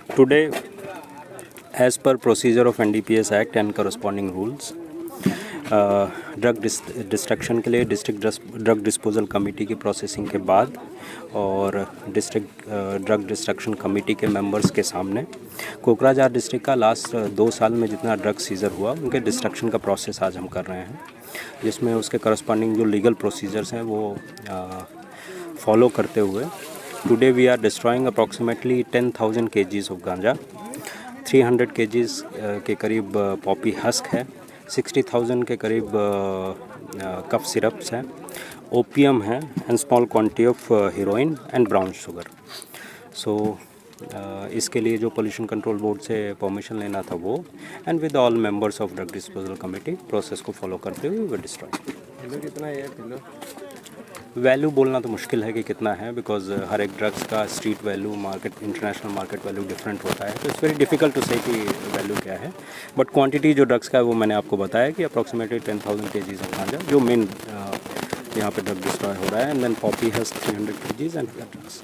Today, as per procedure of NDPS Act and corresponding rules, drug destruction के लिए district drug disposal committee की processing के बाद और डिस्ट्रिक्ट ड्रग डिस्ट्रक्शन कमेटी के मेंबर्स के सामने कोकराझार डिस्ट्रिक्ट का लास्ट 2 साल में जितना ड्रग सीजर हुआ उनके डिस्ट्रक्शन का प्रोसेस आज हम कर रहे हैं, जिसमें उसके करस्पॉन्डिंग जो लीगल प्रोसीजर्स हैं वो फॉलो करते हुए today we are destroying approximately 10,000 kgs of ganja, 300 kgs के करीब पॉपी हस्क है, 60,000 के करीब कफ सिरप्स हैं, ओपियम है and small quantity of heroin and brown sugar. So इसके लिए जो पोल्यूशन कंट्रोल बोर्ड से परमिशन लेना था वो and with all members of drug disposal committee process को फॉलो करते हुए वे डिस्ट्रॉय। किलो कितना है किलो? वैल्यू बोलना तो मुश्किल है कि कितना है, बिकॉज हर एक ड्रग्स का street value, market, international market value different होता है, तो इट्स वेरी डिफिकल्ट टू से कि वैल्यू क्या है। बट क्वांटिटी जो ड्रग्स का है वो मैंने आपको बताया कि अप्रॉक्सीमेटली 10,000 kgs ऑफ गांजा जो मेन यहाँ पे ड्रग डिस्ट्रॉय हो रहा है, and then poppy has 300 kgs and drugs.